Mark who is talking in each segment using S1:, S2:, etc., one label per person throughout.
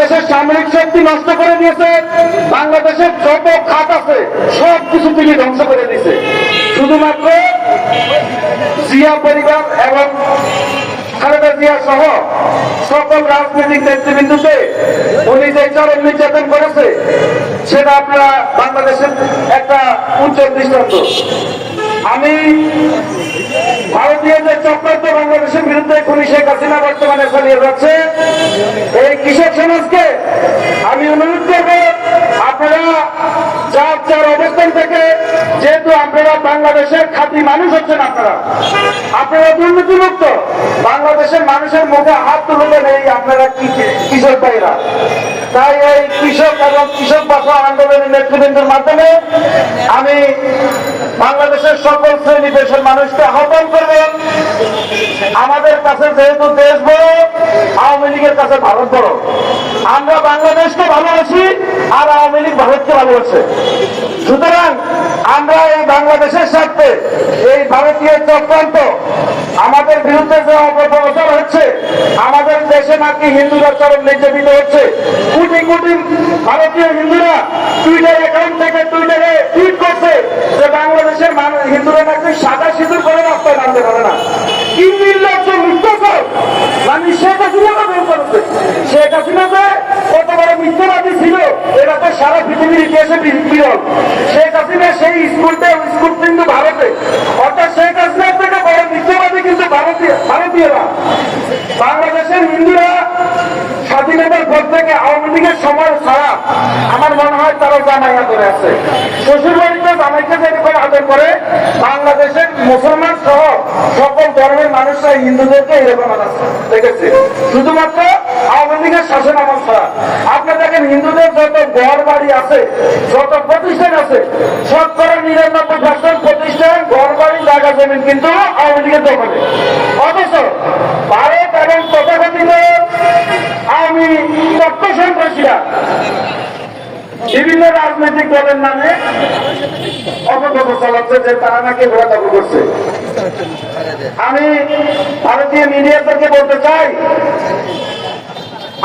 S1: বাংলাদেশের সামরিক শক্তি নষ্ট করে দিয়েছে, বাংলাদেশের যত খাত আছে সব কিছু তিনি ধ্বংস করে দিয়েছে। শুধুমাত্র জিয়া পরিবার এবং খালেদা জিয়া সহ সকল রাজনৈতিক নেতৃবৃন্দকে উনি যে চরম নির্যাতন করেছে সেটা আপনারা বাংলাদেশের একটা উজ্জ্বল দৃষ্টান্ত। আমি ভারতীয় যে চক্রান্ত বাংলাদেশের বিরুদ্ধে খুনি শেখ হাসিনা বর্তমানে চালিয়ে যাচ্ছে, এই কৃষক সমাজকে আমি অনুরোধ করব আপনারা যার যার অবস্থান থেকে, যেহেতু আপনারা বাংলাদেশের খাঁটি মানুষ হচ্ছেন, আপনারা দুর্নীতিমুক্ত বাংলাদেশের মানুষের মুখে হাত তুলে নেই আপনারা কৃষক ভাইরা। তাই এই কৃষক এবং কৃষক বাঁচাও আন্দোলনের নেতৃবৃন্দের মাধ্যমে আমি বাংলাদেশের সকল শ্রেণী দেশের মানুষকে আহ্বান করব, আমাদের কাছে যেহেতু দেশ বড়, আওয়ামী লীগের কাছে ভারত বড়। আমরা বাংলাদেশকে ভালোবাসি আর আওয়ামী লীগ ভারতকে ভালোবাসে। সুতরাং আমরা এই বাংলাদেশের স্বার্থে এই ভারতীয় চক্রান্ত আমাদের বিরুদ্ধে যে অপপ্রচার হচ্ছে, আমাদের দেশে নাকি হিন্দুরা চরম নির্যাতিত হচ্ছে, কোটি কোটি ভারতীয় হিন্দুরা টুইটার অ্যাকাউন্ট থেকে টুইটারে টুইট করছে যে বাংলাদেশের হিন্দুরা নাকি সাদা সিঁদুর করে রাস্তায় নামতে পারে না। কি নির্লজ্জ মিথ্যাচার! মানে শেখ হাসিনা বের করেছে। শেখ হাসিনা যে কত বড় মিথ্যাবাদী ছিল এটা তো সারা পৃথিবীর ইতিহাসে বিরল। শেখ হাসিনা সেই স্কুল কিন্তু ভারতে, অর্থাৎ শেখ হাসিনার থেকে বড় মিথ্যাবাদী কিন্তু ভারতীয়রা। বাংলাদেশের হিন্দুরা স্বাধীনতার পর থেকে আওয়ামী লীগের সময় ছাড়া আমার মনে হয় তারা জামাইয়া করে আছে। শ্বশুর বাড়িতে জামাইকে যেরকম আদর করে, বাংলাদেশের মুসলমান সহ সকল ধর্মের মানুষরা হিন্দুদেরকে এরকম দেখেছে, শুধুমাত্র আওয়ামী লীগের শাসন আমল ছাড়া। আপনি দেখেন হিন্দুদের যত ঘর বাড়ি আছে, যত প্রতিষ্ঠান আছে, 99% প্রতিষ্ঠান, ঘর বাড়ি, জায়গা জমিন কিন্তু আওয়ামী লীগের দখলে। অথচ ভারত এবং তথাকথিত আওয়ামী তত্ত্ব সন্ত্রাসীরা বিভিন্ন রাজনৈতিক দলের নামে অপপ্রচার চালাচ্ছে যে তারা নাকি ঘোরা দখল করছে। আমি ভারতীয় মিডিয়াদেরকে বলতে চাই,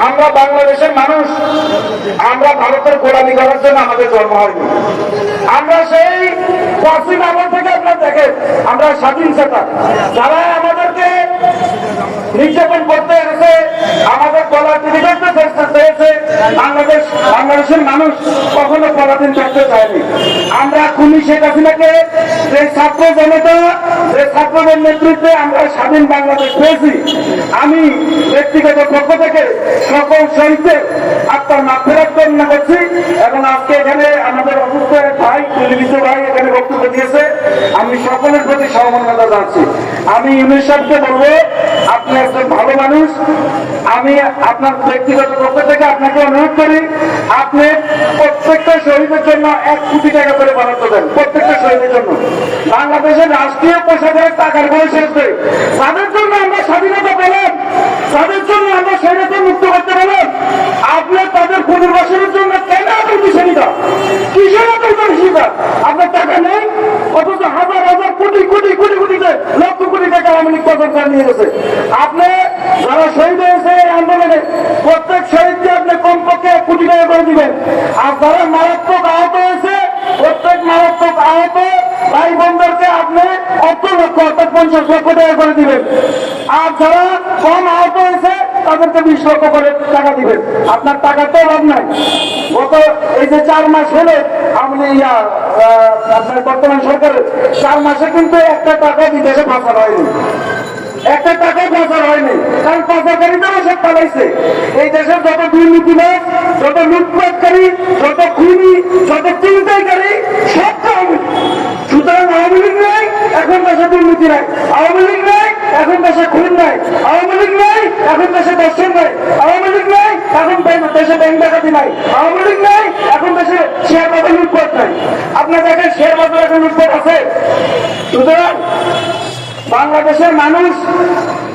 S1: আমরা বাংলাদেশের মানুষ, আমরা ভারতের গোলামি করার জন্য আমাদের জন্ম হয়নি। আমরা সেই পশ্চিম আমল থেকে আপনারা দেখেন আমরা স্বাধীন চেতা, যারা আমাদেরকে নির্যাতন করতে এসেছে, আমাদের গলা টিভি করতে চেয়েছে, বাংলাদেশের মানুষ কখনো পরাধীন করতে চায়নি। আমরা খুনি শেখ হাসিনাকে যে ছাত্র জনতা, যে ছাত্রদের নেতৃত্বে আমরা স্বাধীন বাংলাদেশ পেয়েছি, আমি ব্যক্তিগত পক্ষ থেকে সকল শহীদদের আত্মার মাগফিরাত কামনা করছি। এবং আজকে এখানে আমাদের অসুস্থ এক ভাই, পরিচিত ভাই এখানে বক্তব্য দিয়েছে, আমি সকলের প্রতি সহমর্মিতা জানাচ্ছি। আমি ইউনুস সাহেবকে বলবো, আপনি একজন ভালো মানুষ, আমি আপনার ব্যক্তিগত পক্ষ থেকে আপনাকে অনুরোধ করি, আপনি প্রত্যেকটা শহীদের জন্য 1 কোটি টাকা করে বরাদ্দ দেন, প্রত্যেকটা শহীদের জন্য। বাংলাদেশের রাষ্ট্রীয় পোশাকের টাকার বয়স আসবে, তাদের জন্য আমরা স্বাধীনতা পেলাম, তাদের জন্য আমরা স্বাধীনতা মুক্ত করতে পারলাম। আপনি তাদের পুনর্বাসনের জন্য কেন আপনি বিষয়টা কিসের বিষয়টা আপনার টাকা নেই, অথচ হাজার হাজার কোটি কোটি কোটি কোটিতে লক্ষ কোটি টাকা আওয়ামী লীগ সরকার নিয়ে গেছে। আপনি যারা শহীদ হয়েছে এই আন্দোলনে, প্রত্যেক শহীদকে আপনি কমপক্ষে 1 কোটি টাকা করে দিবেন। আর যারা মারাত্মক আহত হয়েছে, প্রত্যেক মারাত্মক আহত ভাই বোনদেরকে আপনি লক্ষ অর্থাৎ 50 লক্ষ টাকা করে দিবেন। আর যারা কম আহত হয়েছে তাদেরকে 20 লক্ষ করে টাকা দিবেন। আপনার টাকার তো অভাব নাই। গত এই যে 4 মাস হলে আপনি আপনার বর্তমান সরকারের 4 মাসে কিন্তু একটা টাকা বিদেশে পাচার হয়নি, একটা টাকাও পাচার হয়নি, কারণ পাচারকারীদেরও সব পালাইছে। এই দেশের যত দুর্নীতিবাজ, যত লুটপাটকারী, যত খুনি, যত চিন্তাইকারী সব তো আওয়ামী লীগ। সুতরাং আওয়ামী লীগ নাই, এখন দেশে দুর্নীতি নাই। আওয়ামী লীগ নাই, এখন দেশে খুন নাই। আওয়ামী লীগ নাই, এখন দেশে দর্শন নাই। আওয়ামী লীগ নাই, এখন দেশে ব্যাংক ডাকাতি নাই। আওয়ামী লীগ নাই, এখন দেশে শেয়ার বাজার লুটপাট নাই। আপনার দেখেন শেয়ার বাজার এখন লুটপাট আছে। সুতরাং বাংলাদেশের মানুষ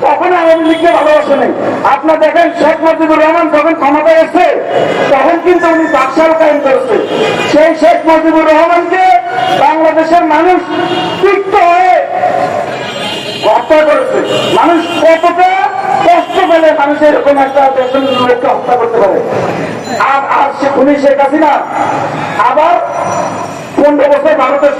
S1: কখনো আওয়ামী লীগকে ভালোবাসে নেই। আপনার দেখেন শেখ মুজিবুর রহমান যখন ক্ষমতায় এসছে তখন কিন্তু উনি বাকশাল কায়েম করেছে। সেই শেখ মুজিবুর রহমানকে বাংলাদেশের মানুষ তিক্ত হয়ে হত্যা করেছে। মানুষ কতটা কষ্ট পেলে মানুষ এরকম একটা দেশের লোককে হত্যা করতে পারে। উনি শেখ হাসিনা আবার 15 বছর ভারতের